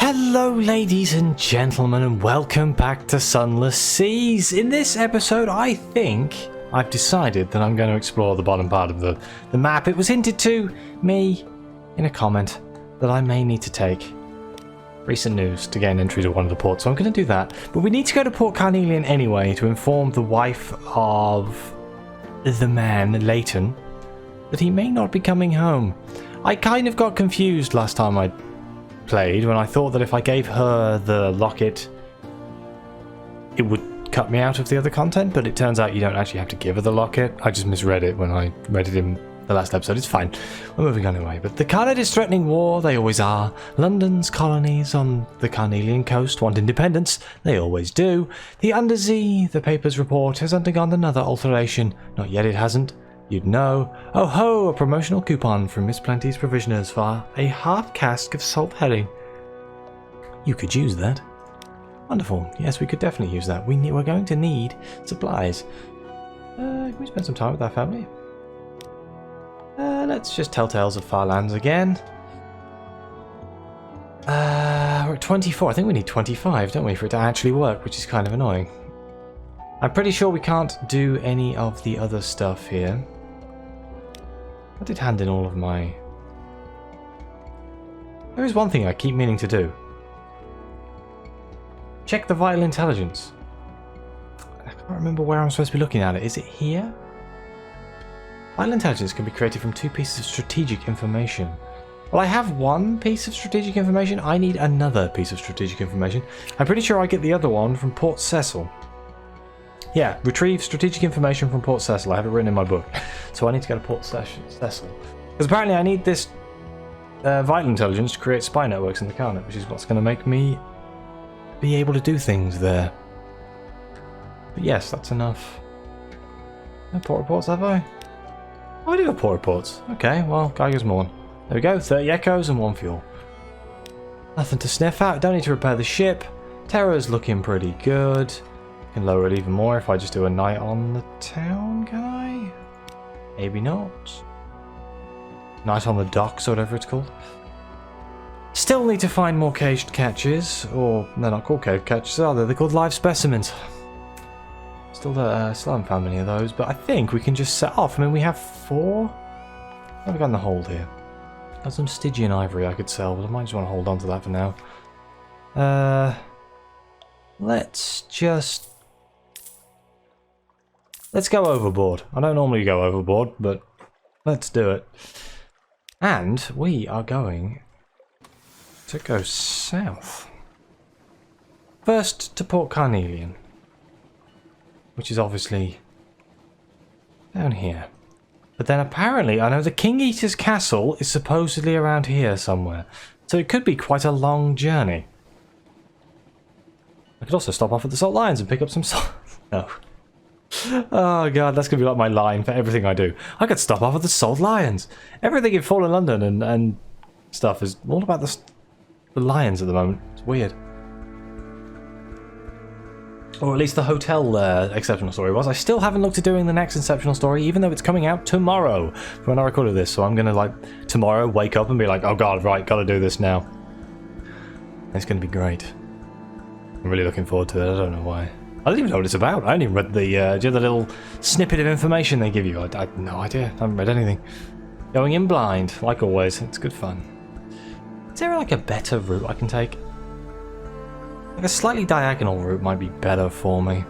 Hello ladies and gentlemen, and welcome back to Sunless Seas. In this episode I think I've decided that I'm going to explore the bottom part of the map. It was hinted to me in a comment that I may need to take recent news to gain entry to one of the ports, so I'm going to do that. But we need to go to Port Carnelian anyway to inform the wife of the man, Leighton, that he may not be coming home. I kind of got confused last time I played when I thought that if I gave her the locket it would cut me out of the other content, but it turns out you don't actually have to give her the locket. I just misread it when I read it in the last episode. It's fine, we're moving on anyway. But the Carnelian is threatening war, they always are. London's colonies on the Carnelian coast want independence, they always do. The Undersea, the papers report, has undergone another alteration. Not yet, it hasn't. You'd know. Oh ho, a promotional coupon from Miss Plenty's Provisioners for a half cask of salt herring. You could use that. Wonderful. Yes, we could definitely use that. We're going to need supplies. Can we spend some time with our family? Let's just tell tales of far lands again. We're at 24. I think we need 25, don't we, for it to actually work, which is kind of annoying. I'm pretty sure we can't do any of the other stuff here. I did hand in all of my... There is one thing I keep meaning to do. Check the vital intelligence. I can't remember where I'm supposed to be looking at it. Is it here? Vital intelligence can be created from 2 pieces of strategic information. Well, I have 1 piece of strategic information. I need another piece of strategic information. I'm pretty sure I get the other one from Port Cecil. Yeah, retrieve strategic information from Port Cecil. I have it written in my book. So I need to go to Port Cecil. Because apparently I need this vital intelligence to create spy networks in the Carnet, which is what's going to make me be able to do things there. But yes, that's enough. No port reports, have I? Oh, I do have port reports. Okay, well, Geiger's Morn. There we go, 30 echoes and 1 fuel. Nothing to sniff at. Don't need to repair the ship. Terror's looking pretty good. Can lower it even more if I just do a night on the town, can I? Maybe not. Night on the docks, or whatever it's called. Still need to find more caged catches, or they're not called caged catches, are they? They're called live specimens. Still haven't found many of those, but I think we can just set off. I mean, we have 4. What have we got in the hold here? Got some Stygian ivory I could sell, but I might just want to hold on to that for now. Let's go overboard. I don't normally go overboard, but let's do it. And we are going to go south. First to Port Carnelian, which is obviously down here. But then apparently, I know the King Eater's castle is supposedly around here somewhere. So it could be quite a long journey. I could also stop off at the Salt Lions and pick up some salt. No. Oh god, that's going to be like my line for everything I do. I could stop off at the Salt Lions. Everything in Fallen London and stuff is all about the lions at the moment. It's weird. Or at least the hotel exceptional story was. I still haven't looked at doing the next exceptional story, even though it's coming out tomorrow when I recorded this. So I'm going to, like, tomorrow wake up and be like, oh god, right, got to do this now. It's going to be great. I'm really looking forward to it. I don't know why. I don't even know what it's about. I haven't even read the little snippet of information they give you. I have no idea. I haven't read anything. Going in blind, like always. It's good fun. Is there like a better route I can take? Like a slightly diagonal route might be better for me.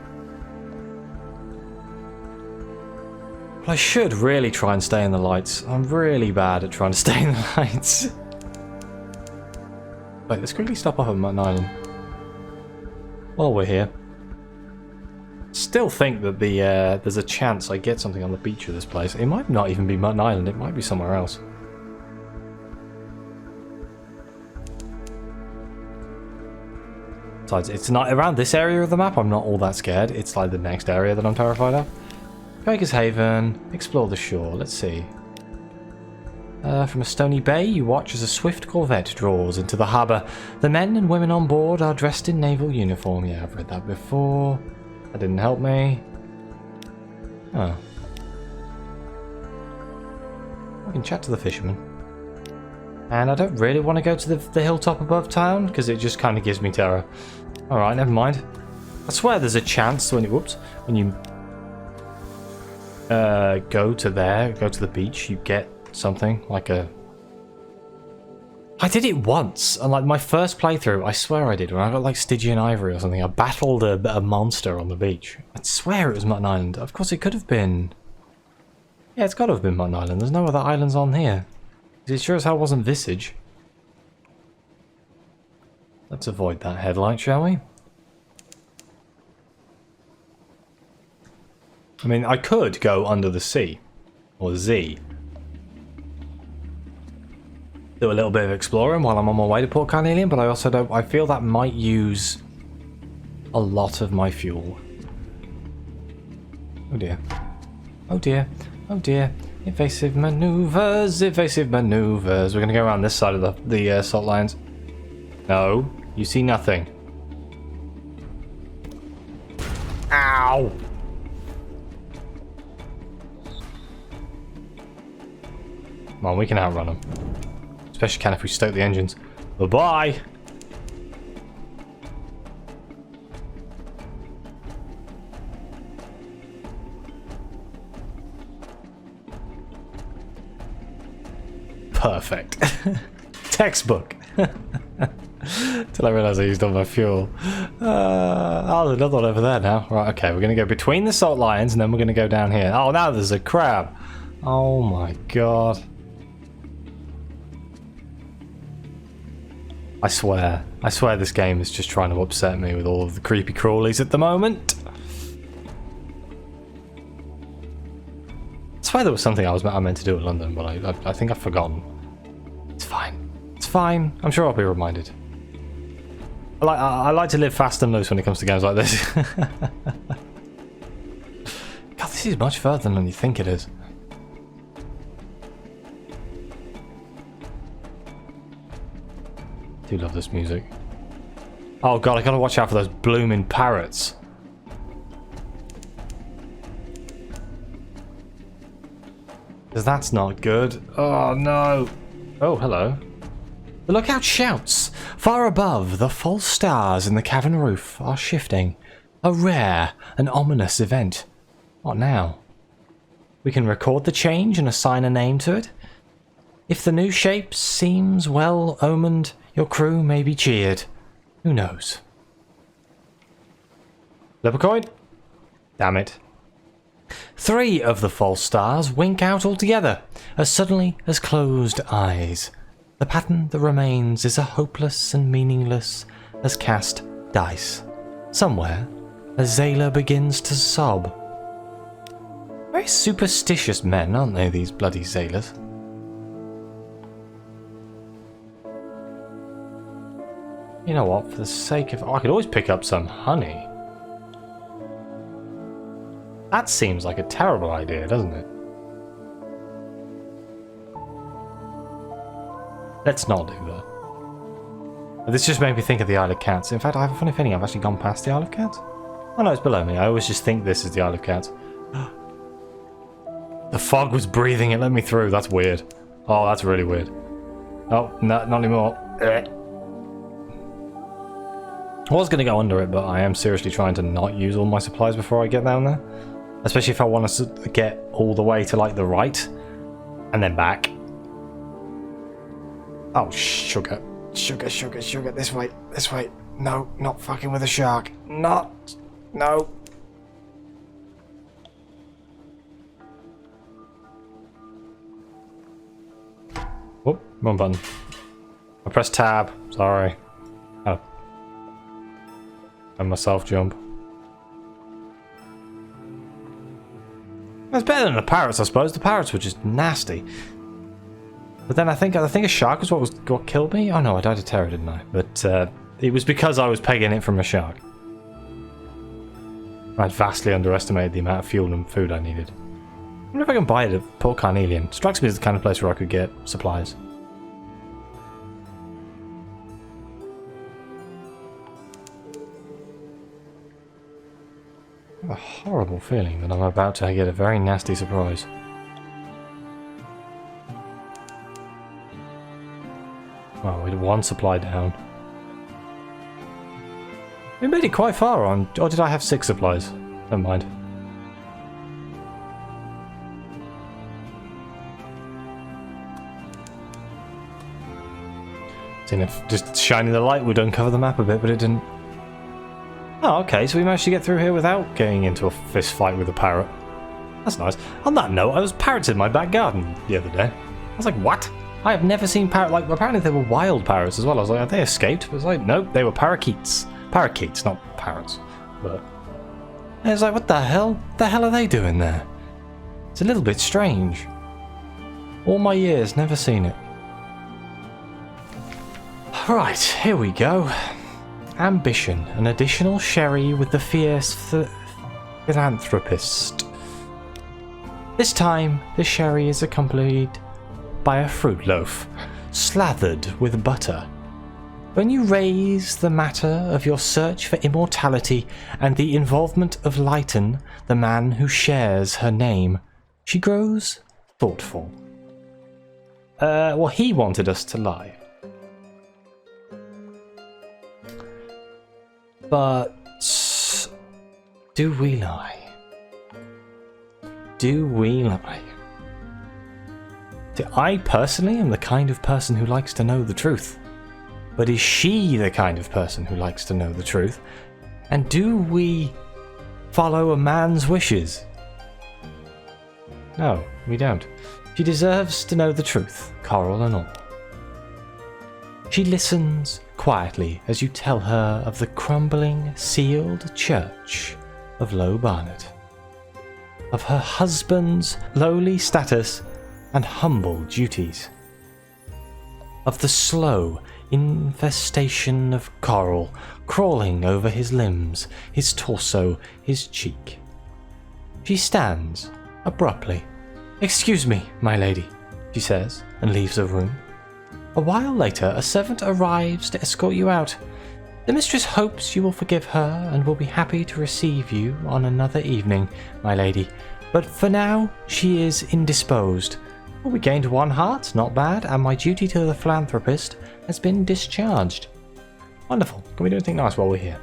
But I should really try and stay in the lights. I'm really bad at trying to stay in the lights. Wait, let's quickly stop off at Mutton Island while we're here. Still think that there's a chance I get something on the beach of this place. It might not even be Mutton Island, it might be somewhere else. Besides, it's not around this area of the map, I'm not all that scared. It's like the next area that I'm terrified of. Baker's Haven, explore the shore, let's see. From a stony bay, you watch as a swift corvette draws into the harbour. The men and women on board are dressed in naval uniform. Yeah, I've read that before. That didn't help me. Oh. I can chat to the fisherman. And I don't really want to go to the hilltop above town, because it just kind of gives me terror. Alright, never mind. I swear there's a chance when you go to the beach, you get something like a... I did it once, and like my first playthrough, I swear I did, when I got like Stygian Ivory or something. I battled a monster on the beach. I swear it was Mutton Island. Of course it could have been... Yeah, it's got to have been Mutton Island. There's no other islands on here. It sure as hell wasn't Visage. Let's avoid that headlight, shall we? I mean, I could go under the sea. Or Z. Do a little bit of exploring while I'm on my way to Port Carnelian, but I also don't... I feel that might use a lot of my fuel. Oh dear. Oh dear. Oh dear. Evasive maneuvers, evasive maneuvers. We're going to go around this side of the salt lines. No, you see nothing. Ow! Come on, we can outrun them. Especially can if we stoke the engines. Bye-bye! Perfect. Textbook. Till I realise I used all my fuel. Oh, there's another one over there now. Right, okay, we're going to go between the salt lions and then we're going to go down here. Oh, now there's a crab. Oh my god. I swear this game is just trying to upset me with all of the creepy crawlies at the moment. I swear there was something I meant to do in London, but I think I've forgotten. It's fine. It's fine. I'm sure I'll be reminded. I like to live fast and loose when it comes to games like this. God, this is much further than you think it is. I do love this music. Oh god, I gotta watch out for those blooming parrots. Because that's not good. Oh no. Oh, hello. The lookout shouts. Far above, the false stars in the cavern roof are shifting. A rare and ominous event. What now? We can record the change and assign a name to it. If the new shape seems well omened, your crew may be cheered. Who knows? Flip a coin. Damn it. 3 of the false stars wink out altogether, as suddenly as closed eyes. The pattern that remains is as hopeless and meaningless as cast dice. Somewhere, a Zayla begins to sob. Very superstitious men, aren't they, these bloody Zaylas? You know what, for the sake of... Oh, I could always pick up some honey. That seems like a terrible idea, doesn't it? Let's not do that. This just made me think of the Isle of Cats. In fact, I have a funny feeling I've actually gone past the Isle of Cats. Oh no, it's below me. I always just think this is the Isle of Cats. The fog was breathing, it let me through. That's weird. Oh, that's really weird. Oh, no, not anymore. I was going to go under it, but I am seriously trying to not use all my supplies before I get down there. Especially if I want to get all the way to, like, the right. And then back. Oh, sugar. Sugar, sugar, sugar. This way. This way. No, not fucking with a shark. Not. No. Whoop, wrong button. I pressed tab. Sorry. Oh. And myself jump. That's better than the parrots, I suppose. The parrots were just nasty. But then I think a shark was what killed me. Oh no, I died of terror, didn't I? But it was because I was pegging it from a shark. I'd vastly underestimated the amount of fuel and food I needed. I wonder if I can buy it at Port Carnelian. Strikes me as the kind of place where I could get supplies. I have a horrible feeling that I'm about to get a very nasty surprise. Oh, we had one supply down. We made it quite far on. Or did I have 6 supplies? Never mind. Seeing if just shining the light would uncover the map a bit, but it didn't. Oh, okay, so we managed to get through here without getting into a fist fight with a parrot. That's nice. On that note, I was parrots in my back garden the other day. I was like, what? I have never seen parrot. Like, apparently they were wild parrots as well. I was like, have they escaped? But it's like, nope, they were parakeets. Parakeets, not parrots. But I was like, what the hell? What the hell are they doing there? It's a little bit strange. All my years, never seen it. Right, here we go. Ambition, an additional sherry with the fierce philanthropist. This time, the sherry is accompanied by a fruit loaf, slathered with butter. When you raise the matter of your search for immortality and the involvement of Lyton, the man who shares her name, she grows thoughtful. Well, he wanted us to lie. But do we lie? Do we lie? I personally am the kind of person who likes to know the truth. But is she the kind of person who likes to know the truth? And do we follow a man's wishes? No, we don't. She deserves to know the truth, coral and all. She listens quietly as you tell her of the crumbling, sealed church of Low Barnet, of her husband's lowly status and humble duties, of the slow infestation of coral crawling over his limbs, his torso, his cheek. She stands abruptly. "Excuse me, my lady," she says, and leaves the room. A while later, a servant arrives to escort you out. The mistress hopes you will forgive her and will be happy to receive you on another evening, my lady, but for now she is indisposed. Well, we gained 1 heart, not bad, and my duty to the philanthropist has been discharged. Wonderful. Can we do anything nice while we're here?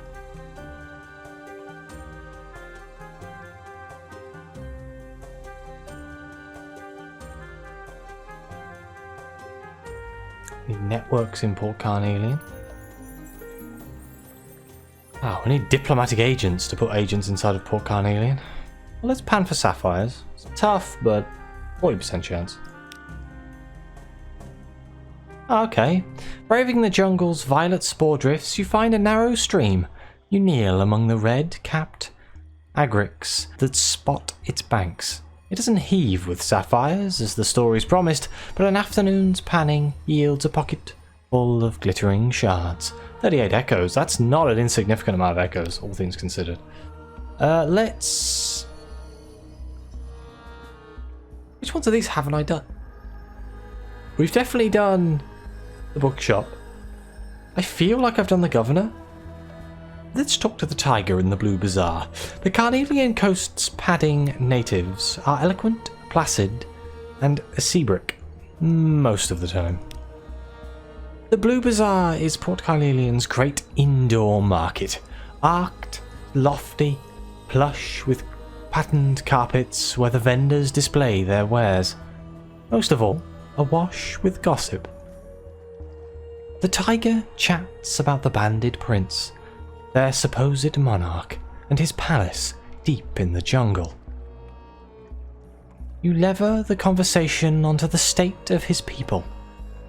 Need networks in Port Carnelian. Oh, we need diplomatic agents to put agents inside of Port Carnelian. Well, let's pan for sapphires. It's tough, but 40% chance. Okay. Braving the jungle's violet spore drifts, you find a narrow stream. You kneel among the red-capped agrics that spot its banks. It doesn't heave with sapphires, as the stories promised, but an afternoon's panning yields a pocket full of glittering shards. 38 echoes, that's not an insignificant amount of echoes, all things considered. Let's... Which ones of these haven't I done? We've definitely done the bookshop. I feel like I've done the governor. Let's talk to the tiger in the Blue Bazaar. The Carnelian coast's padding natives are eloquent, placid, and acerbic most of the time. The Blue Bazaar is Port Carnelian's great indoor market, arched, lofty, plush with patterned carpets where the vendors display their wares. Most of all, awash with gossip. The tiger chats about the banded prince, their supposed monarch, and his palace deep in the jungle. You lever the conversation onto the state of his people.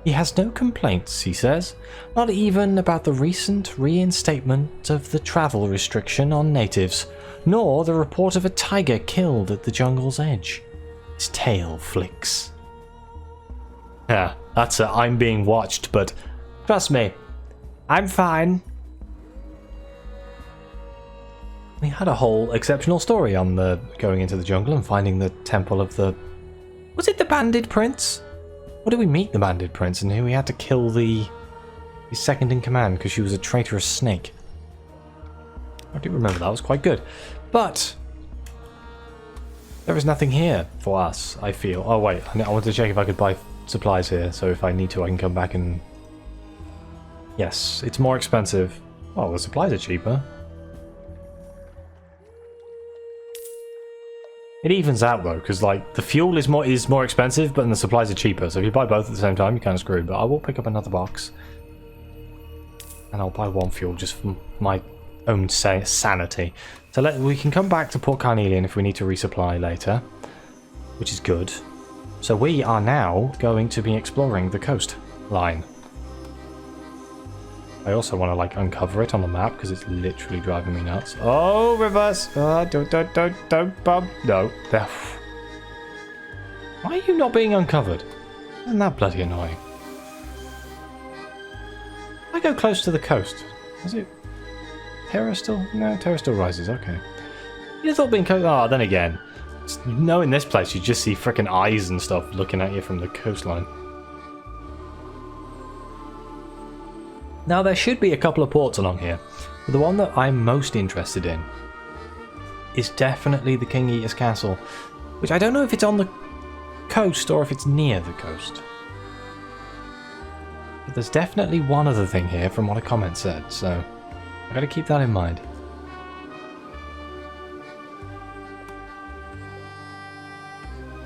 He has no complaints, he says, not even about the recent reinstatement of the travel restriction on natives, nor the report of a tiger killed at the jungle's edge. His tail flicks. Yeah, that's a I'm being watched, but trust me, I'm fine. We had a whole exceptional story on the going into the jungle and finding the temple of the... Was it the banded prince? Or did we meet the banded prince and who we had to kill his second in command because she was a traitorous snake? I do remember that, was quite good. But there is nothing here for us, I feel. Oh wait, I wanted to check if I could buy supplies here, so if I need to I can come back and Yes, it's more expensive. Oh, the supplies are cheaper. It evens out though, because like the fuel is more expensive, but then the supplies are cheaper. So if you buy both at the same time, you're kind of screwed. But I will pick up another box, and I'll buy one fuel just for my own sanity. So we can come back to Port Carnelian if we need to resupply later, which is good. So we are now going to be exploring the coastline. I also want to like uncover it on the map because it's literally driving me nuts. Oh, reverse! Don't bump. No. There. Why are you not being uncovered? Isn't that bloody annoying? I go close to the coast. Is it Terra still? No, Terra still rises. Okay. You thought being close. Oh, then again, in this place you just see freaking eyes and stuff looking at you from the coastline. Now there should be a couple of ports along here, but the one that I'm most interested in is definitely the King Eater's Castle, which I don't know if it's on the coast or if it's near the coast. But there's definitely one other thing here from what a comment said, so I gotta keep that in mind.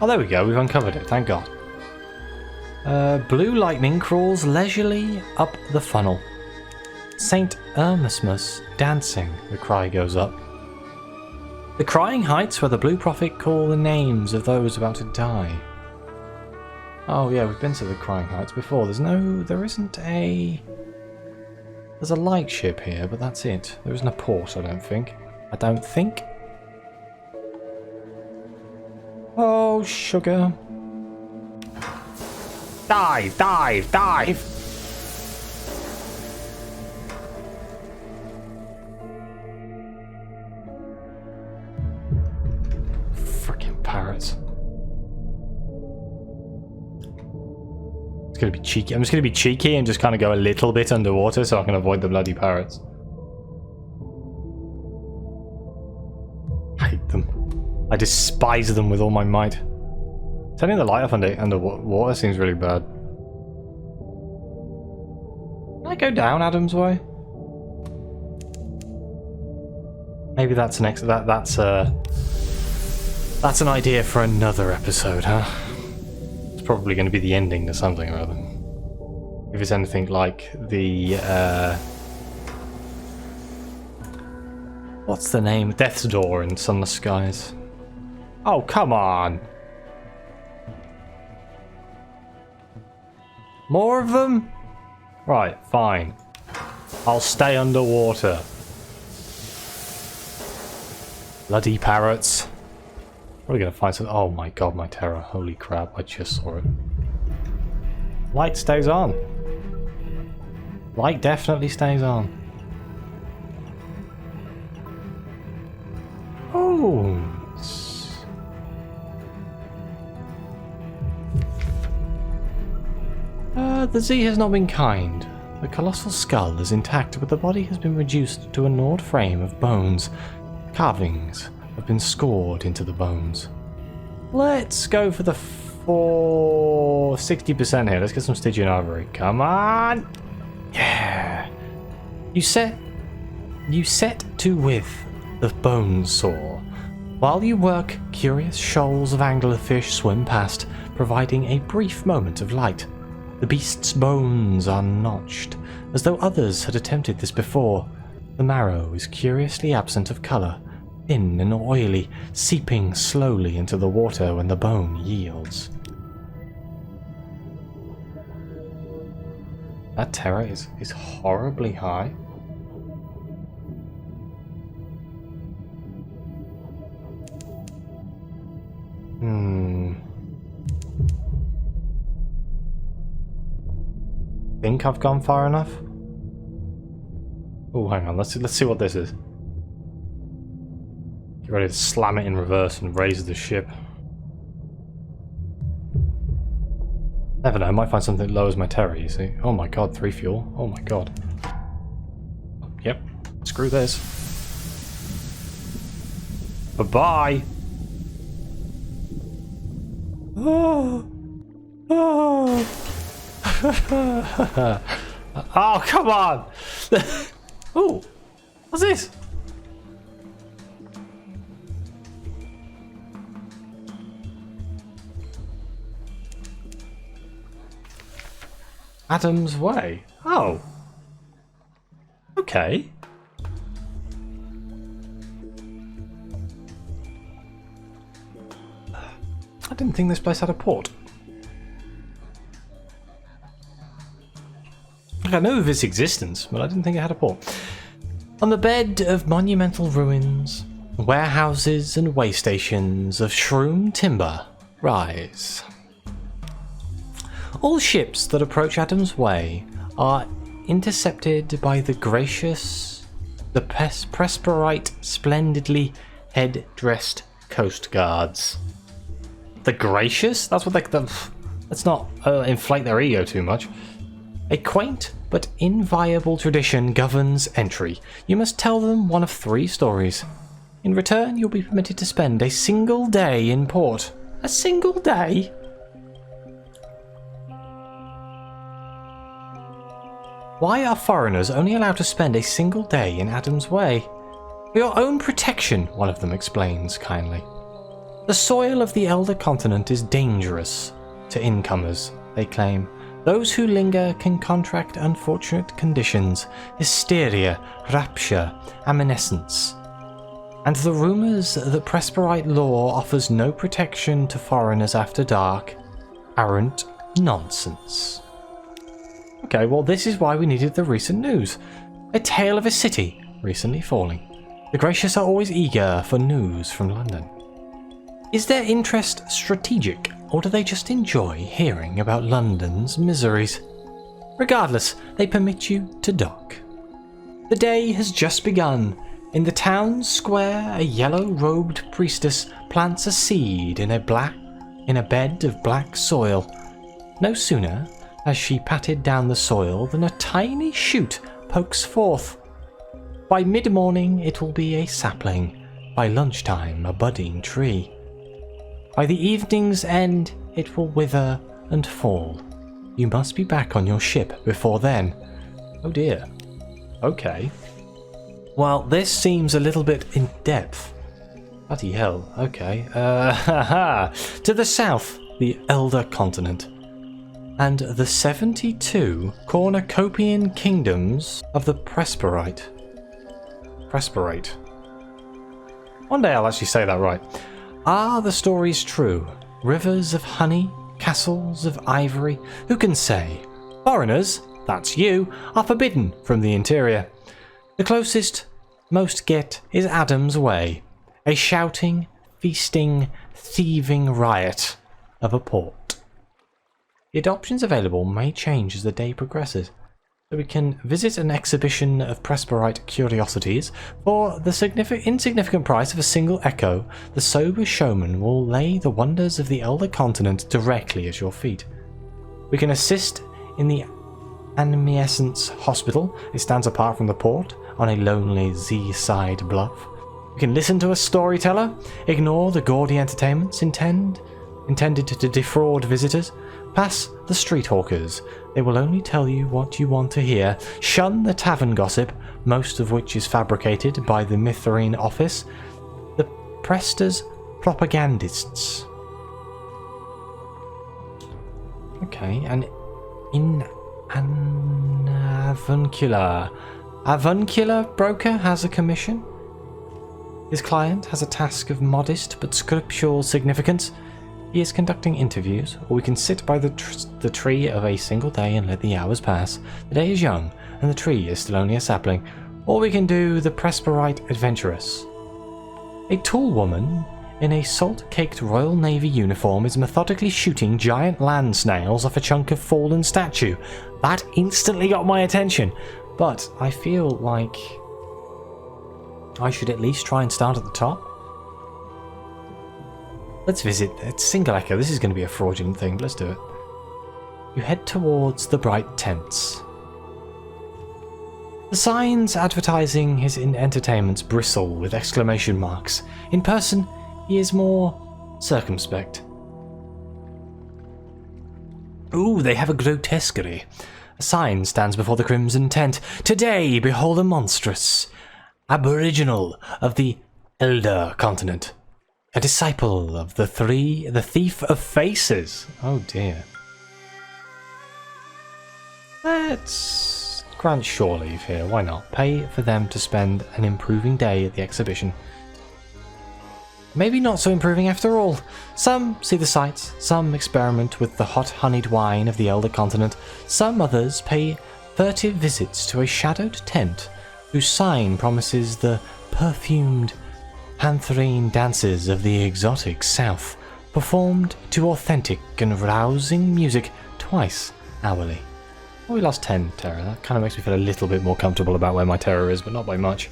Oh, there we go, we've uncovered it, thank God. Blue lightning crawls leisurely up the funnel. Saint Erasmus dancing, the cry goes up. The crying heights where the Blue Prophet call the names of those about to die. Oh yeah, we've been to the crying heights before. There's a lightship here, but that's it. There isn't a port, I don't think. Oh, sugar. Dive, dive, dive! Frickin' parrots. It's gonna be cheeky. I'm just gonna be cheeky and just kind of go a little bit underwater so I can avoid the bloody parrots. I hate them. I despise them with all my might. Turning the light off underwater seems really bad. Can I go down Adam's way? Maybe that's an that's an idea for another episode, huh? It's probably going to be the ending to something or other. If it's anything like the what's the name? Death's Door in Sunless Skies. Oh, come on. More of them? Right, fine. I'll stay underwater. Bloody parrots. Probably gonna find some. Oh my god, my terror. Holy crap, I just saw it. Light stays on. Light definitely stays on. Oh. The sea has not been kind. The colossal skull is intact, but the body has been reduced to a gnawed frame of bones. Carvings have been scored into the bones. Let's go for the 60% here. Let's get some Stygian ivory. Come on! Yeah! You set to with the bone saw. While you work, curious shoals of anglerfish swim past, providing a brief moment of light. The beast's bones are notched, as though others had attempted this before. The marrow is curiously absent of colour, thin and oily, seeping slowly into the water when the bone yields. That terror is horribly high. Think I've gone far enough? Oh, hang on. Let's see what this is. Get ready to slam it in reverse and raise the ship. Never know. I might find something that lowers my terror. You see? Oh my god, 3 fuel. Oh my god. Yep. Screw this. Bye-bye. Oh. Oh. Oh, come on! Oh, what's this? Adam's Way. Oh. Okay. I didn't think this place had a port. I know of its existence, but I didn't think it had a port. On the bed of monumental ruins, warehouses and way stations of shroom timber rise. All ships that approach Adam's Way are intercepted by the gracious, the Presperite splendidly head-dressed coast guards. The gracious? That's what let's not inflate their ego too much. A quaint but inviolable tradition governs entry. You must tell them one of 3 stories. In return, you'll be permitted to spend a single day in port. A single day? Why are foreigners only allowed to spend a single day in Adam's Way? For your own protection, one of them explains kindly. The soil of the Elder Continent is dangerous to incomers, they claim. Those who linger can contract unfortunate conditions, hysteria, rapture, evanescence. And the rumours that Presperite law offers no protection to foreigners after dark aren't nonsense. Okay, well this is why we needed the recent news. A tale of a city recently falling. The gracious are always eager for news from London. Is their interest strategic, or do they just enjoy hearing about London's miseries? Regardless, they permit you to dock. The day has just begun. In the town square, a yellow-robed priestess plants a seed in a bed of black soil. No sooner has she patted down the soil than a tiny shoot pokes forth. By mid-morning it will be a sapling, by lunchtime a budding tree. By the evening's end it will wither and fall. You must be back on your ship before then. Oh dear. Okay. Well, this seems a little bit in depth. Bloody hell, okay. To the south, the Elder Continent. And the 72 cornucopian kingdoms of the Presperite. Presperite. One day I'll actually say that right. Are the stories true? Rivers of honey, castles of ivory, who can say? Foreigners, that's you, are forbidden from the interior. The closest most get is Adam's Way, a shouting, feasting, thieving riot of a port. The options available may change as the day progresses, so we can visit an exhibition of Presperite curiosities. For the insignificant price of a single echo, the sober showman will lay the wonders of the Elder Continent directly at your feet. We can assist in the Animescence Hospital. It stands apart from the port on a lonely seaside bluff. We can listen to a storyteller, ignore the gaudy entertainments intended to defraud visitors, pass the street hawkers. They will only tell you what you want to hear. Shun the tavern gossip, most of which is fabricated by the Mithrine office. The Presta's propagandists. Okay, and in an avuncular broker has a commission. His client has a task of modest but scriptural significance. He is conducting interviews, or we can sit by the tree of a single day and let the hours pass. The day is young, and the tree is still only a sapling. Or we can do the Presperite adventurous. A tall woman in a salt-caked Royal Navy uniform is methodically shooting giant land snails off a chunk of fallen statue. That instantly got my attention, but I feel like I should at least try and start at the top. Let's visit. It's single echo. This is going to be a fraudulent thing, but let's do it. You head towards the bright tents. The signs advertising his entertainments bristle with exclamation marks. In person, he is more circumspect. Ooh, they have a grotesquerie. A sign stands before the crimson tent. Today behold a monstrous aboriginal of the Elder Continent. A disciple of the Thief of Faces. Oh dear. Let's grant shore leave here, why not? Pay for them to spend an improving day at the exhibition. Maybe not so improving after all. Some see the sights, some experiment with the hot honeyed wine of the Elder Continent, some others pay furtive visits to a shadowed tent whose sign promises the perfumed Aneurin dances of the exotic south, performed to authentic and rousing music twice hourly. Oh, we lost 10 terror. That kind of makes me feel a little bit more comfortable about where my terror is, but not by much.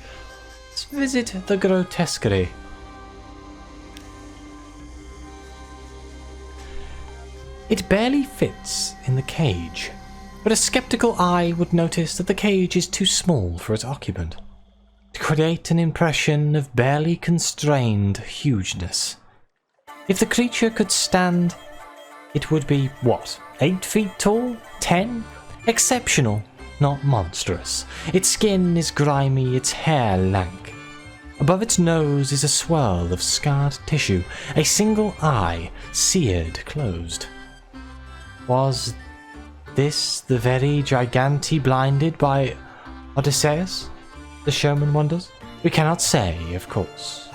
Let's visit the grotesquerie. It barely fits in the cage, but a skeptical eye would notice that the cage is too small for its occupant, to create an impression of barely constrained hugeness. If the creature could stand, it would be, what, 8 feet tall? 10? Exceptional, not monstrous. Its skin is grimy, its hair lank. Above its nose is a swirl of scarred tissue, a single eye seared closed. Was this the very gigante blinded by Odysseus? The showman wonders. We cannot say, of course.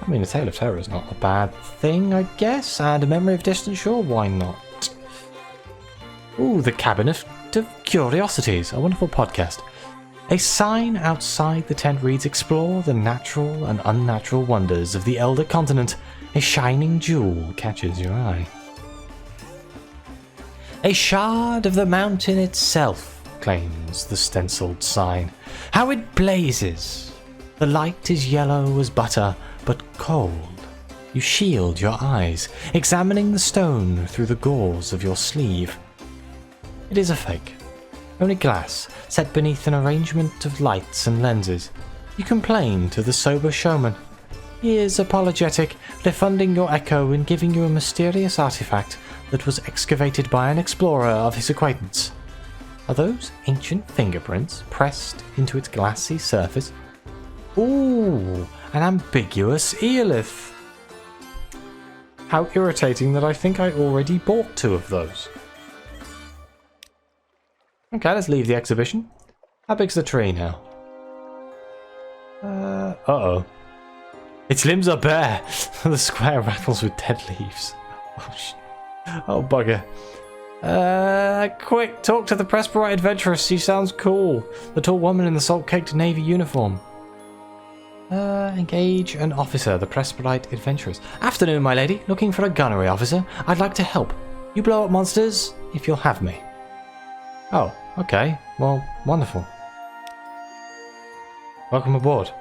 I mean, a tale of terror is not a bad thing, I guess, and a memory of distant shore, why not? Ooh, the Cabinet of Curiosities, a wonderful podcast. A sign outside the tent reads, explore the natural and unnatural wonders of the Elder Continent. A shining jewel catches your eye. A shard of the mountain itself, claims the stenciled sign. How it blazes! The light is yellow as butter, but cold. You shield your eyes, examining the stone through the gauze of your sleeve. It is a fake. Only glass, set beneath an arrangement of lights and lenses. You complain to the sober showman. He is apologetic, refunding your echo and giving you a mysterious artifact that was excavated by an explorer of his acquaintance. Are those ancient fingerprints pressed into its glassy surface? Ooh, an ambiguous eolith. How irritating that I think I already bought 2 of those. Okay, let's leave the exhibition. How big's the tree now? Uh-oh. Its limbs are bare. The square rattles with dead leaves. Oh, bugger. Quick, talk to the Presbyterian adventuress. She sounds cool. The tall woman in the salt-caked navy uniform. Engage an officer, the Presbyterian adventuress. Afternoon, my lady. Looking for a gunnery officer. I'd like to help. You blow up monsters, if you'll have me. Oh, okay. Well, wonderful. Welcome aboard.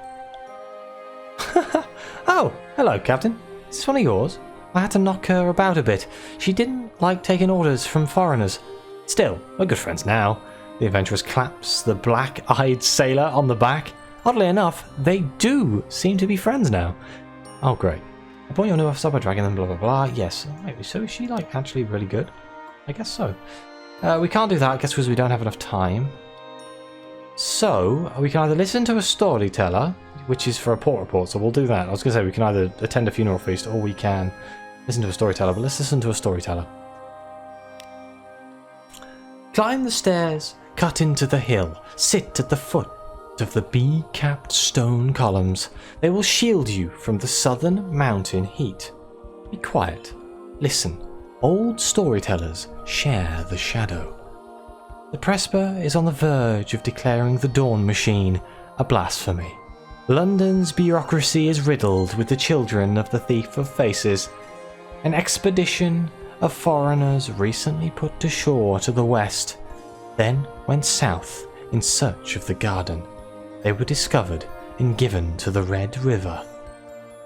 Oh, hello, Captain. Is this one of yours? I had to knock her about a bit. She didn't like taking orders from foreigners. Still, we're good friends now. The adventuress claps the black-eyed sailor on the back. Oddly enough, they do seem to be friends now. Oh, great. I bought your new officer by dragging them, blah, blah, blah. Yes. Wait, so is she, like, actually really good? I guess so. We can't do that, I guess, because we don't have enough time. So, we can either listen to a storyteller, which is for a port report, so we'll do that. I was going to say, we can either attend a funeral feast, or we can listen to a storyteller, but let's listen to a storyteller. Climb the stairs, cut into the hill, sit at the foot of the bee-capped stone columns. They will shield you from the southern mountain heat. Be quiet. Listen. Old storytellers share the shadow. The Presper is on the verge of declaring the Dawn Machine a blasphemy. London's bureaucracy is riddled with the children of the Thief of Faces. An expedition of foreigners recently put to shore to the west, then went south in search of the garden. They were discovered and given to the Red River.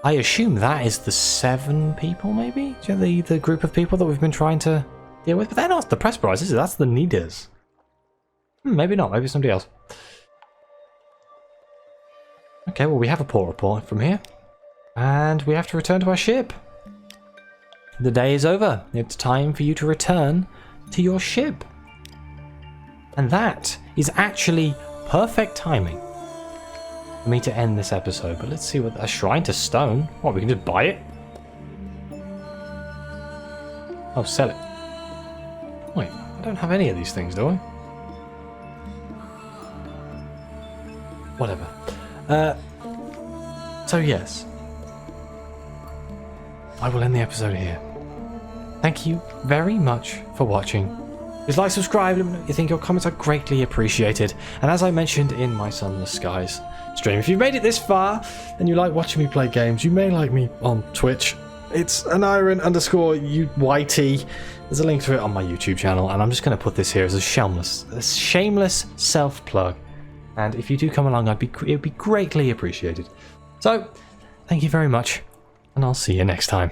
I assume that is the 7 people, maybe? Do you know, the group of people that we've been trying to deal with? But they're not the Presbyterians, is it? That's the Needers. Maybe not. Maybe somebody else. Okay, well, we have a port report from here. And we have to return to our ship. The day is over. It's time for you to return to your ship. And that is actually perfect timing for me to end this episode. But let's see what... A shrine to stone? What, we can just buy it? Oh, sell it. Wait, I don't have any of these things, do I? Whatever. So yes, I will end the episode here. Thank you very much for watching. Please like, subscribe, let me know what you think. Your comments are greatly appreciated. And as I mentioned in my Sunless Skies stream, if you've made it this far and you like watching me play games, you may like me on Twitch. It's Aneurin_YT. There's a link to it on my YouTube channel, and I'm just going to put this here as a shameless self-plug. And if you do come along, it would be greatly appreciated. So, thank you very much, and I'll see you next time.